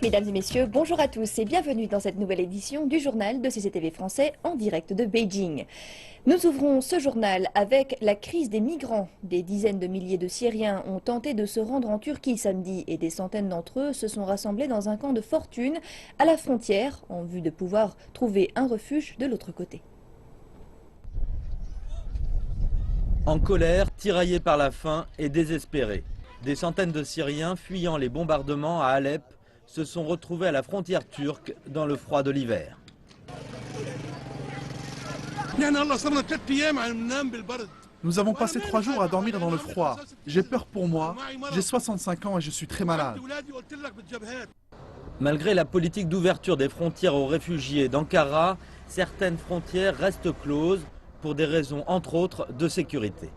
Mesdames et messieurs, bonjour à tous et bienvenue dans cette nouvelle édition du journal de CCTV français en direct de Beijing. Nous ouvrons ce journal avec la crise des migrants. Des dizaines de milliers de Syriens ont tenté de se rendre en Turquie samedi et des centaines d'entre eux se sont rassemblés dans un camp de fortune à la frontière en vue de pouvoir trouver un refuge de l'autre côté. En colère, tiraillés par la faim et désespérés, des centaines de Syriens fuyant les bombardements à Alep se sont retrouvés à la frontière turque dans le froid de l'hiver. Nous avons passé 3 jours à dormir dans le froid. J'ai peur pour moi, j'ai 65 ans et je suis très malade. Malgré la politique d'ouverture des frontières aux réfugiés d'Ankara, certaines frontières restent closes pour des raisons entre autres de sécurité.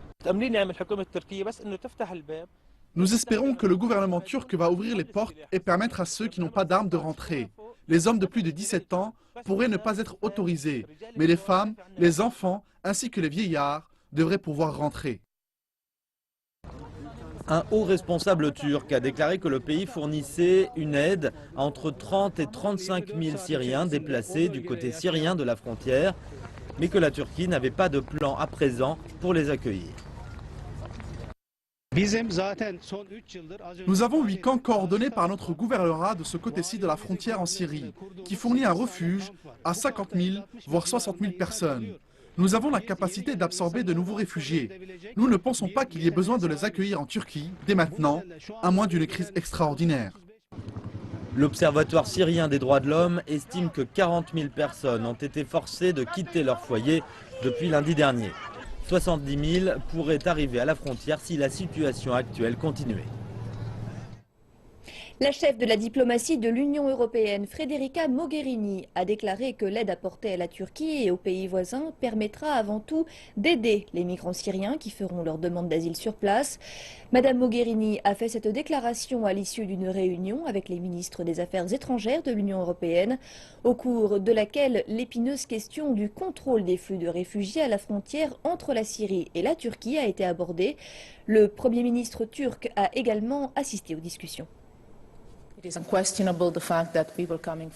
Nous espérons que le gouvernement turc va ouvrir les portes et permettre à ceux qui n'ont pas d'armes de rentrer. Les hommes de plus de 17 ans pourraient ne pas être autorisés, mais les femmes, les enfants ainsi que les vieillards devraient pouvoir rentrer. Un haut responsable turc a déclaré que le pays fournissait une aide à entre 30 et 35 000 Syriens déplacés du côté syrien de la frontière, mais que la Turquie n'avait pas de plan à présent pour les accueillir. Nous avons 8 camps coordonnés par notre gouvernorat de ce côté-ci de la frontière en Syrie, qui fournit un refuge à 50 000, voire 60 000 personnes. Nous avons la capacité d'absorber de nouveaux réfugiés. Nous ne pensons pas qu'il y ait besoin de les accueillir en Turquie, dès maintenant, à moins d'une crise extraordinaire. L'Observatoire syrien des droits de l'homme estime que 40 000 personnes ont été forcées de quitter leur foyer depuis lundi dernier. 70 000 pourraient arriver à la frontière si la situation actuelle continuait. La chef de la diplomatie de l'Union européenne, Federica Mogherini, a déclaré que l'aide apportée à la Turquie et aux pays voisins permettra avant tout d'aider les migrants syriens qui feront leur demande d'asile sur place. Madame Mogherini a fait cette déclaration à l'issue d'une réunion avec les ministres des Affaires étrangères de l'Union européenne, au cours de laquelle l'épineuse question du contrôle des flux de réfugiés à la frontière entre la Syrie et la Turquie a été abordée. Le Premier ministre turc a également assisté aux discussions.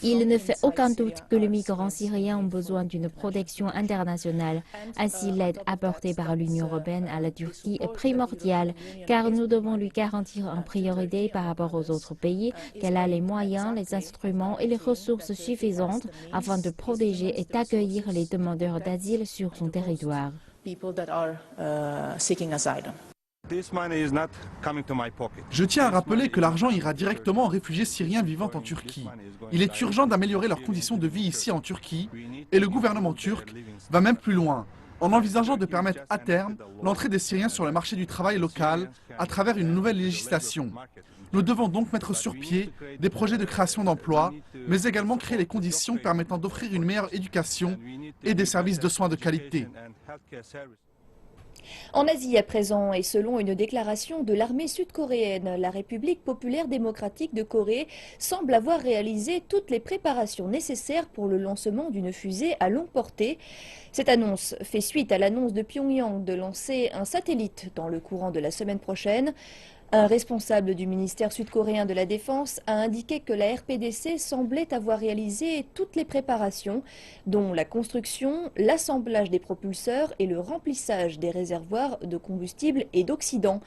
Il ne fait aucun doute que les migrants syriens ont besoin d'une protection internationale. Ainsi, l'aide apportée par l'Union européenne à la Turquie est primordiale, car nous devons lui garantir en priorité par rapport aux autres pays qu'elle a les moyens, les instruments et les ressources suffisantes afin de protéger et d'accueillir les demandeurs d'asile sur son territoire. Je tiens à rappeler que l'argent ira directement aux réfugiés syriens vivant en Turquie. Il est urgent d'améliorer leurs conditions de vie ici en Turquie et le gouvernement turc va même plus loin en envisageant de permettre à terme l'entrée des Syriens sur le marché du travail local à travers une nouvelle législation. Nous devons donc mettre sur pied des projets de création d'emplois, mais également créer les conditions permettant d'offrir une meilleure éducation et des services de soins de qualité. En Asie à présent, et selon une déclaration de l'armée sud-coréenne, la République populaire démocratique de Corée semble avoir réalisé toutes les préparations nécessaires pour le lancement d'une fusée à longue portée. Cette annonce fait suite à l'annonce de Pyongyang de lancer un satellite dans le courant de la semaine prochaine. Un responsable du ministère sud-coréen de la Défense a indiqué que la RPDC semblait avoir réalisé toutes les préparations, dont la construction, l'assemblage des propulseurs et le remplissage des réservoirs de combustible et d'oxydant.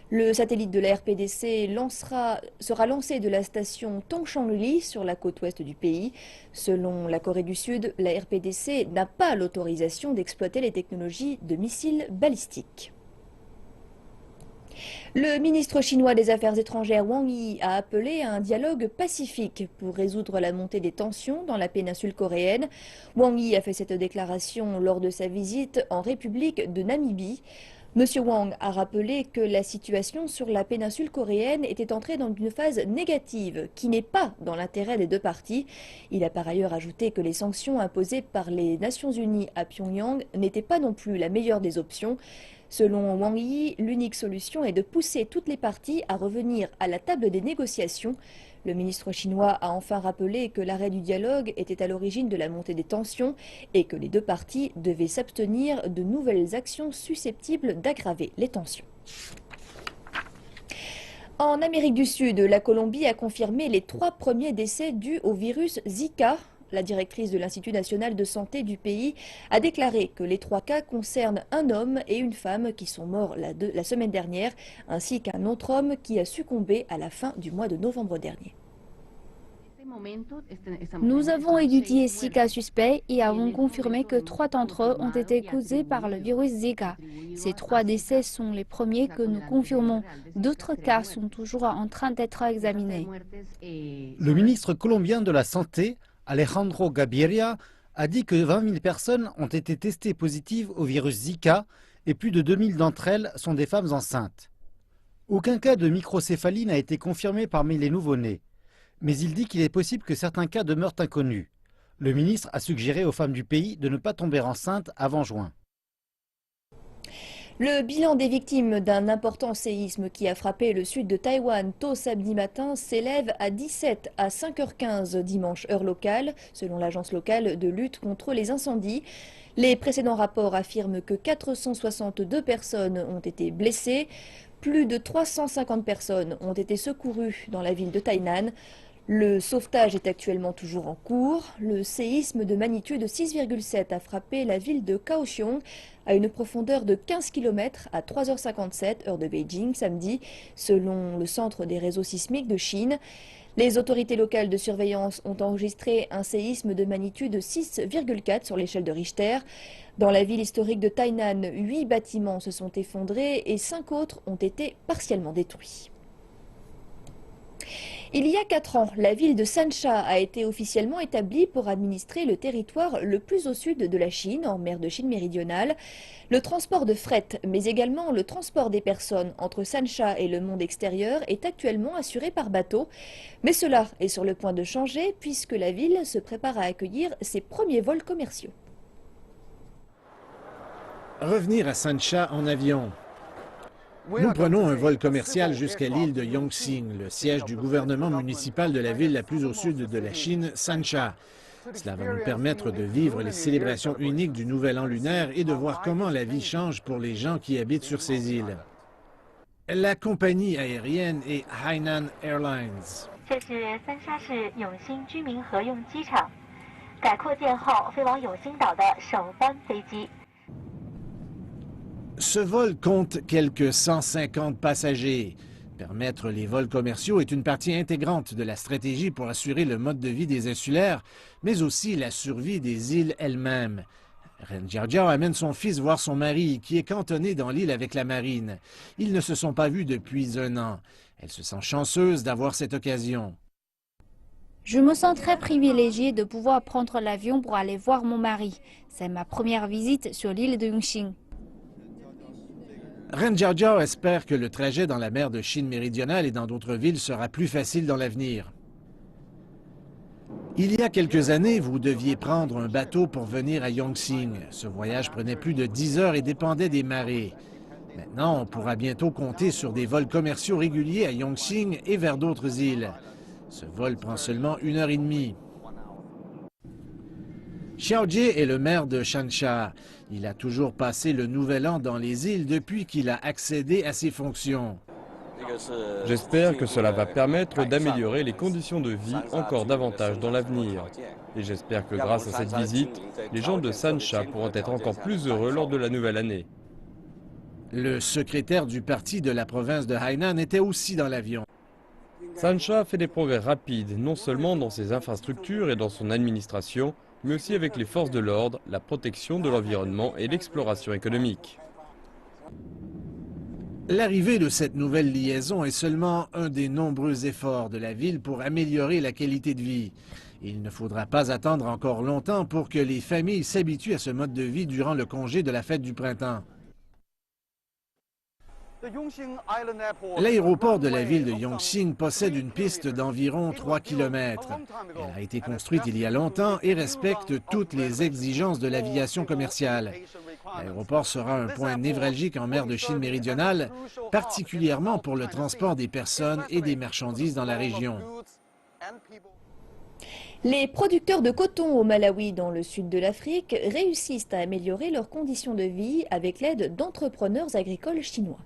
Le satellite de la RPDC sera lancé de la station Tongchang-li sur la côte ouest du pays. Selon la Corée du Sud, la RPDC n'a pas l'autorisation d'exploiter les technologies de missiles balistiques. Le ministre chinois des Affaires étrangères Wang Yi a appelé à un dialogue pacifique pour résoudre la montée des tensions dans la péninsule coréenne. Wang Yi a fait cette déclaration lors de sa visite en République de Namibie. Monsieur Wang a rappelé que la situation sur la péninsule coréenne était entrée dans une phase négative qui n'est pas dans l'intérêt des deux parties. Il a par ailleurs ajouté que les sanctions imposées par les Nations Unies à Pyongyang n'étaient pas non plus la meilleure des options. Selon Wang Yi, l'unique solution est de pousser toutes les parties à revenir à la table des négociations. Le ministre chinois a enfin rappelé que l'arrêt du dialogue était à l'origine de la montée des tensions et que les deux parties devaient s'abstenir de nouvelles actions susceptibles d'aggraver les tensions. En Amérique du Sud, la Colombie a confirmé les 3 premiers décès dus au virus Zika. La directrice de l'Institut national de santé du pays a déclaré que les 3 cas concernent un homme et une femme qui sont morts la semaine dernière, ainsi qu'un autre homme qui a succombé à la fin du mois de novembre dernier. Nous avons étudié 6 cas suspects et avons confirmé que 3 d'entre eux ont été causés par le virus Zika. Ces 3 décès sont les premiers que nous confirmons. D'autres cas sont toujours en train d'être examinés. Le ministre colombien de la Santé, Alejandro Gaviria, a dit que 20 000 personnes ont été testées positives au virus Zika et plus de 2 000 d'entre elles sont des femmes enceintes. Aucun cas de microcéphalie n'a été confirmé parmi les nouveau-nés. Mais il dit qu'il est possible que certains cas demeurent inconnus. Le ministre a suggéré aux femmes du pays de ne pas tomber enceintes avant juin. Le bilan des victimes d'un important séisme qui a frappé le sud de Taïwan tôt samedi matin s'élève à 17 à 5h15 dimanche heure locale, selon l'agence locale de lutte contre les incendies. Les précédents rapports affirment que 462 personnes ont été blessées. Plus de 350 personnes ont été secourues dans la ville de Tainan. Le sauvetage est actuellement toujours en cours. Le séisme de magnitude 6,7 a frappé la ville de Kaohsiung à une profondeur de 15 km à 3h57 heure de Beijing samedi, selon le centre des réseaux sismiques de Chine. Les autorités locales de surveillance ont enregistré un séisme de magnitude 6,4 sur l'échelle de Richter. Dans la ville historique de Tainan, 8 bâtiments se sont effondrés et 5 autres ont été partiellement détruits. Il y a 4 ans, la ville de Sansha a été officiellement établie pour administrer le territoire le plus au sud de la Chine, en mer de Chine méridionale. Le transport de fret, mais également le transport des personnes entre Sansha et le monde extérieur est actuellement assuré par bateau. Mais cela est sur le point de changer puisque la ville se prépare à accueillir ses premiers vols commerciaux. Revenir à Sansha en avion. Nous prenons un vol commercial jusqu'à l'île de Yongxing, le siège du gouvernement municipal de la ville la plus au sud de la Chine, Sansha. Cela va nous permettre de vivre les célébrations uniques du Nouvel An lunaire et de voir comment la vie change pour les gens qui habitent sur ces îles. La compagnie aérienne est Hainan Airlines. Ce vol compte quelques 150 passagers. Permettre les vols commerciaux est une partie intégrante de la stratégie pour assurer le mode de vie des insulaires, mais aussi la survie des îles elles-mêmes. Ren Jiajiao amène son fils voir son mari, qui est cantonné dans l'île avec la marine. Ils ne se sont pas vus depuis 1 an. Elle se sent chanceuse d'avoir cette occasion. Je me sens très privilégiée de pouvoir prendre l'avion pour aller voir mon mari. C'est ma première visite sur l'île de Yongxing. Ren Jiajiao espère que le trajet dans la mer de Chine méridionale et dans d'autres villes sera plus facile dans l'avenir. Il y a quelques années, vous deviez prendre un bateau pour venir à Yongxing. Ce voyage prenait plus de 10 heures et dépendait des marées. Maintenant, on pourra bientôt compter sur des vols commerciaux réguliers à Yongxing et vers d'autres îles. Ce vol prend seulement 1h30. Xiao Jie est le maire de Sansha. Il a toujours passé le Nouvel An dans les îles depuis qu'il a accédé à ses fonctions. J'espère que cela va permettre d'améliorer les conditions de vie encore davantage dans l'avenir. Et j'espère que grâce à cette visite, les gens de Sansha pourront être encore plus heureux lors de la nouvelle année. Le secrétaire du parti de la province de Hainan était aussi dans l'avion. Sansha fait des progrès rapides, non seulement dans ses infrastructures et dans son administration, mais aussi avec les forces de l'ordre, la protection de l'environnement et l'exploration économique. L'arrivée de cette nouvelle liaison est seulement un des nombreux efforts de la ville pour améliorer la qualité de vie. Il ne faudra pas attendre encore longtemps pour que les familles s'habituent à ce mode de vie durant le congé de la fête du printemps. L'aéroport de la ville de Yongxing possède une piste d'environ 3 km. Elle a été construite il y a longtemps et respecte toutes les exigences de l'aviation commerciale. L'aéroport sera un point névralgique en mer de Chine méridionale, particulièrement pour le transport des personnes et des marchandises dans la région. Les producteurs de coton au Malawi, dans le sud de l'Afrique, réussissent à améliorer leurs conditions de vie avec l'aide d'entrepreneurs agricoles chinois.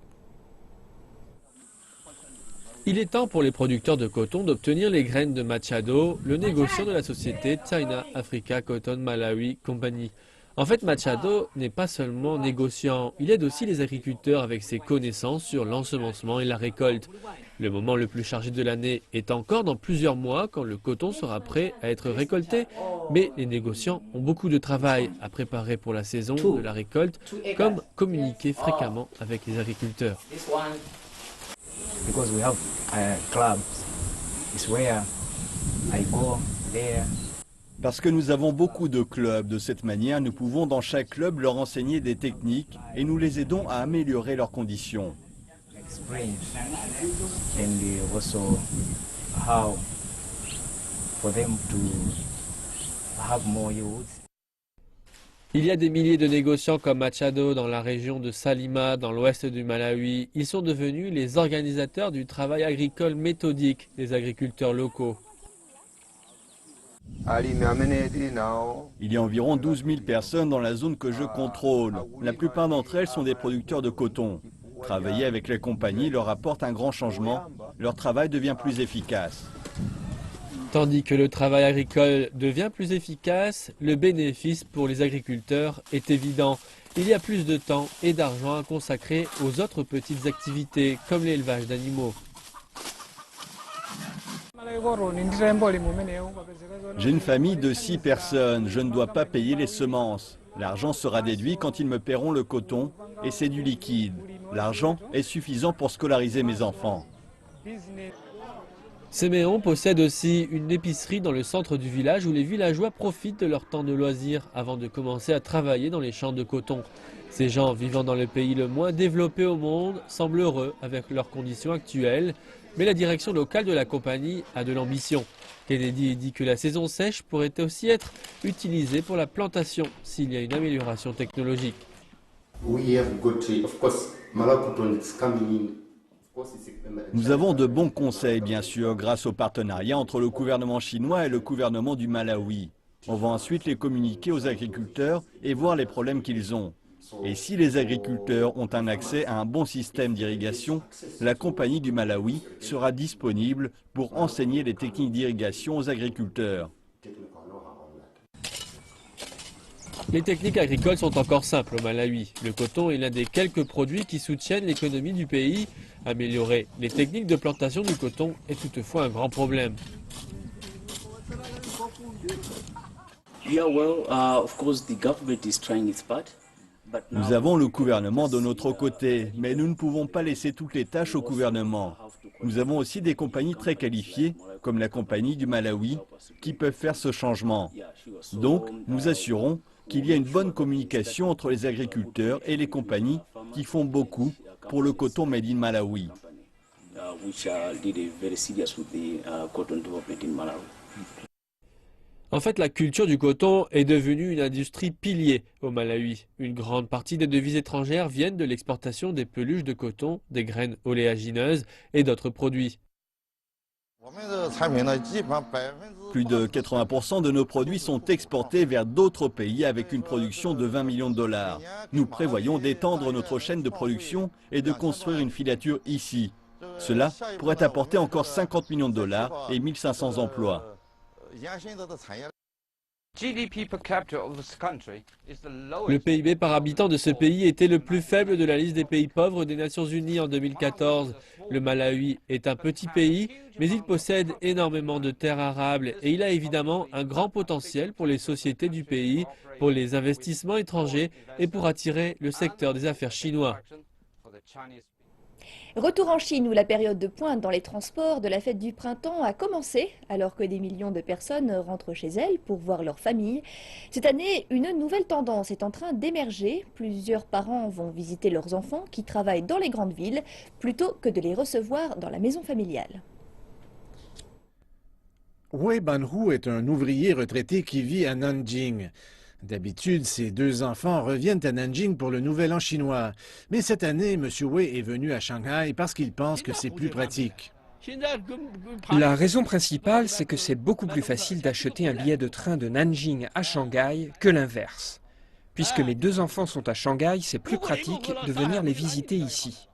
Il est temps pour les producteurs de coton d'obtenir les graines de Machado, le négociant de la société China Africa Cotton Malawi Company. En fait, Machado n'est pas seulement négociant, il aide aussi les agriculteurs avec ses connaissances sur l'ensemencement et la récolte. Le moment le plus chargé de l'année est encore dans plusieurs mois quand le coton sera prêt à être récolté. Mais les négociants ont beaucoup de travail à préparer pour la saison de la récolte, comme communiquer fréquemment avec les agriculteurs. Because we have clubs, it's where I go there. Parce que nous avons beaucoup de clubs, de cette manière, nous pouvons dans chaque club leur enseigner des techniques et nous les aidons à améliorer leurs conditions. Explain and also how for them to have more yields. Il y a des milliers de négociants comme Machado dans la région de Salima, dans l'ouest du Malawi. Ils sont devenus les organisateurs du travail agricole méthodique des agriculteurs locaux. Il y a environ 12 000 personnes dans la zone que je contrôle. La plupart d'entre elles sont des producteurs de coton. Travailler avec les compagnies leur apporte un grand changement. Leur travail devient plus efficace. Tandis que le travail agricole devient plus efficace, le bénéfice pour les agriculteurs est évident. Il y a plus de temps et d'argent à consacrer aux autres petites activités, comme l'élevage d'animaux. J'ai une famille de 6 personnes. Je ne dois pas payer les semences. L'argent sera déduit quand ils me paieront le coton et c'est du liquide. L'argent est suffisant pour scolariser mes enfants. Séméon possède aussi une épicerie dans le centre du village où les villageois profitent de leur temps de loisirs avant de commencer à travailler dans les champs de coton. Ces gens vivant dans le pays le moins développé au monde semblent heureux avec leurs conditions actuelles, mais la direction locale de la compagnie a de l'ambition. Kennedy dit que la saison sèche pourrait aussi être utilisée pour la plantation s'il y a une amélioration technologique. Nous avons de bons conseils, bien sûr, grâce au partenariat entre le gouvernement chinois et le gouvernement du Malawi. On va ensuite les communiquer aux agriculteurs et voir les problèmes qu'ils ont. Et si les agriculteurs ont un accès à un bon système d'irrigation, la compagnie du Malawi sera disponible pour enseigner les techniques d'irrigation aux agriculteurs. Les techniques agricoles sont encore simples au Malawi. Le coton est l'un des quelques produits qui soutiennent l'économie du pays. Améliorer les techniques de plantation du coton est toutefois un grand problème. Nous avons le gouvernement de notre côté, mais nous ne pouvons pas laisser toutes les tâches au gouvernement. Nous avons aussi des compagnies très qualifiées, comme la compagnie du Malawi, qui peuvent faire ce changement. Donc, nous assurons qu'il y a une bonne communication entre les agriculteurs et les compagnies qui font beaucoup pour le coton made in Malawi. En fait, la culture du coton est devenue une industrie pilier au Malawi. Une grande partie des devises étrangères viennent de l'exportation des peluches de coton, des graines oléagineuses et d'autres produits. Plus de 80% de nos produits sont exportés vers d'autres pays avec une production de 20 millions de dollars. Nous prévoyons d'étendre notre chaîne de production et de construire une filature ici. Cela pourrait apporter encore 50 millions de dollars et 1500 emplois. Le PIB par habitant de ce pays était le plus faible de la liste des pays pauvres des Nations Unies en 2014. Le Malawi est un petit pays, mais il possède énormément de terres arables et il a évidemment un grand potentiel pour les sociétés du pays, pour les investissements étrangers et pour attirer le secteur des affaires chinois. Retour en Chine où la période de pointe dans les transports de la fête du printemps a commencé alors que des millions de personnes rentrent chez elles pour voir leur famille. Cette année, une nouvelle tendance est en train d'émerger. Plusieurs parents vont visiter leurs enfants qui travaillent dans les grandes villes plutôt que de les recevoir dans la maison familiale. Wei Banhu est un ouvrier retraité qui vit à Nanjing. D'habitude, ses 2 enfants reviennent à Nanjing pour le Nouvel An chinois. Mais cette année, M. Wei est venu à Shanghai parce qu'il pense que c'est plus pratique. La raison principale, c'est que c'est beaucoup plus facile d'acheter un billet de train de Nanjing à Shanghai que l'inverse. Puisque mes 2 enfants sont à Shanghai, c'est plus pratique de venir les visiter ici.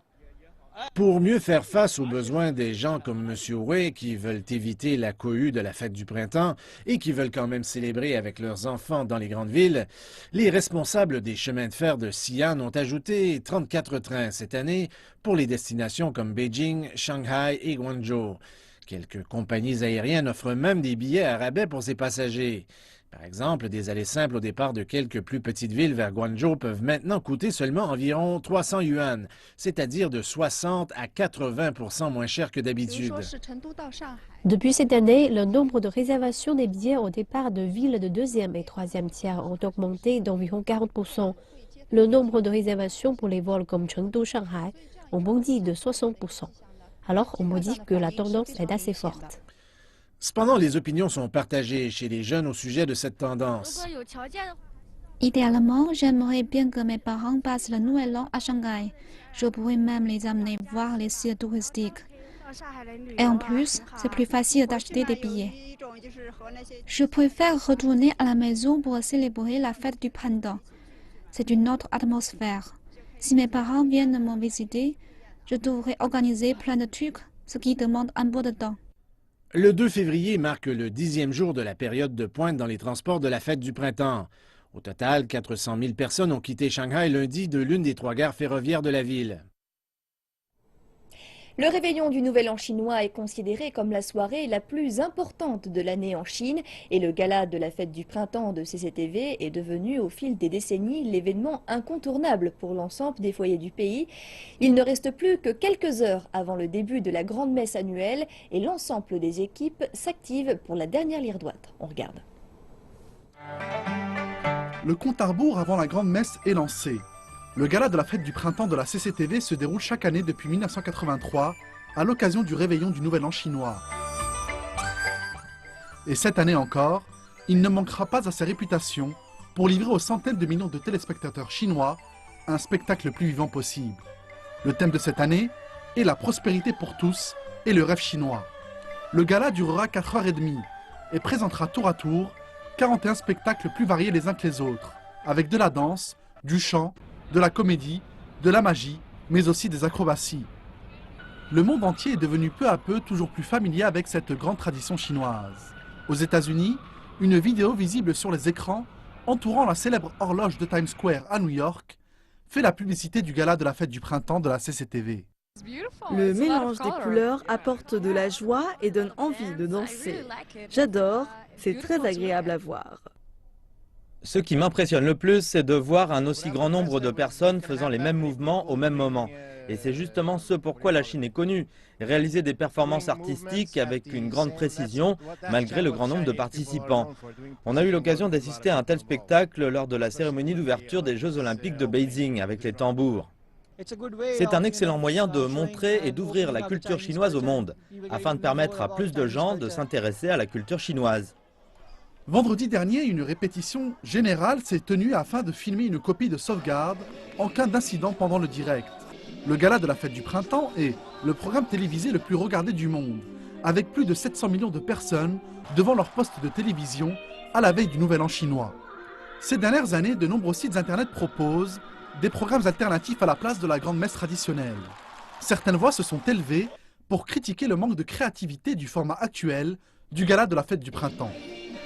Pour mieux faire face aux besoins des gens comme M. Wei qui veulent éviter la cohue de la fête du printemps et qui veulent quand même célébrer avec leurs enfants dans les grandes villes, les responsables des chemins de fer de Xi'an ont ajouté 34 trains cette année pour les destinations comme Beijing, Shanghai et Guangzhou. Quelques compagnies aériennes offrent même des billets à rabais pour ces passagers. Par exemple, des allées simples au départ de quelques plus petites villes vers Guangzhou peuvent maintenant coûter seulement environ 300 yuan, c'est-à-dire de 60 à 80% moins cher que d'habitude. Depuis cette année, le nombre de réservations des billets au départ de villes de deuxième et troisième tiers ont augmenté d'environ 40%. Le nombre de réservations pour les vols comme Chengdu-Shanghai ont bondi de 60%. Alors, on me dit que la tendance est assez forte. Cependant, les opinions sont partagées chez les jeunes au sujet de cette tendance. Idéalement, j'aimerais bien que mes parents passent le Nouvel An à Shanghai. Je pourrais même les amener voir les sites touristiques. Et en plus, c'est plus facile d'acheter des billets. Je préfère retourner à la maison pour célébrer la fête du printemps. C'est une autre atmosphère. Si mes parents viennent me visiter, je devrais organiser plein de trucs, ce qui demande un peu de temps. Le 2 février marque le 10e jour de la période de pointe dans les transports de la fête du printemps. Au total, 400 000 personnes ont quitté Shanghai lundi de l'une des 3 gares ferroviaires de la ville. Le réveillon du Nouvel An chinois est considéré comme la soirée la plus importante de l'année en Chine et le gala de la fête du printemps de CCTV est devenu au fil des décennies l'événement incontournable pour l'ensemble des foyers du pays. Il ne reste plus que quelques heures avant le début de la grande messe annuelle et l'ensemble des équipes s'activent pour la dernière lyre droite. On regarde. Le compte à rebours avant la grande messe est lancé. Le gala de la fête du printemps de la CCTV se déroule chaque année depuis 1983 à l'occasion du réveillon du Nouvel An chinois. Et cette année encore, il ne manquera pas à sa réputation pour livrer aux centaines de millions de téléspectateurs chinois un spectacle le plus vivant possible. Le thème de cette année est la prospérité pour tous et le rêve chinois. Le gala durera 4h30 et présentera tour à tour 41 spectacles plus variés les uns que les autres, avec de la danse, du chant, de la comédie, de la magie, mais aussi des acrobaties. Le monde entier est devenu peu à peu toujours plus familier avec cette grande tradition chinoise. Aux États-Unis, une vidéo visible sur les écrans entourant la célèbre horloge de Times Square à New York fait la publicité du gala de la fête du printemps de la CCTV. Le mélange des couleurs apporte de la joie et donne envie de danser. J'adore, c'est très agréable à voir. Ce qui m'impressionne le plus, c'est de voir un aussi grand nombre de personnes faisant les mêmes mouvements au même moment. Et c'est justement ce pourquoi la Chine est connue. Réaliser des performances artistiques avec une grande précision, malgré le grand nombre de participants. On a eu l'occasion d'assister à un tel spectacle lors de la cérémonie d'ouverture des Jeux Olympiques de Beijing avec les tambours. C'est un excellent moyen de montrer et d'ouvrir la culture chinoise au monde, afin de permettre à plus de gens de s'intéresser à la culture chinoise. Vendredi dernier, une répétition générale s'est tenue afin de filmer une copie de sauvegarde en cas d'incident pendant le direct. Le gala de la fête du printemps est le programme télévisé le plus regardé du monde, avec plus de 700 millions de personnes devant leur poste de télévision à la veille du Nouvel An chinois. Ces dernières années, de nombreux sites internet proposent des programmes alternatifs à la place de la grande messe traditionnelle. Certaines voix se sont élevées pour critiquer le manque de créativité du format actuel du gala de la fête du printemps.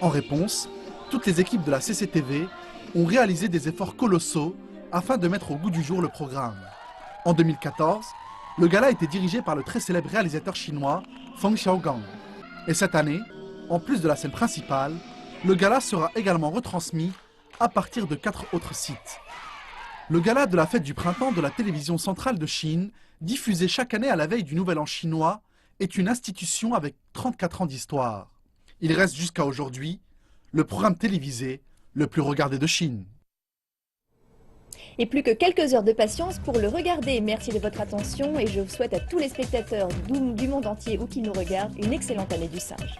En réponse, toutes les équipes de la CCTV ont réalisé des efforts colossaux afin de mettre au goût du jour le programme. En 2014, le gala était dirigé par le très célèbre réalisateur chinois Feng Xiaogang. Et cette année, en plus de la scène principale, le gala sera également retransmis à partir de 4 autres sites. Le gala de la fête du printemps de la télévision centrale de Chine, diffusé chaque année à la veille du Nouvel An chinois, est une institution avec 34 ans d'histoire. Il reste jusqu'à aujourd'hui le programme télévisé le plus regardé de Chine. Et plus que quelques heures de patience pour le regarder. Merci de votre attention et je souhaite à tous les spectateurs du monde entier ou qui nous regardent une excellente année du singe.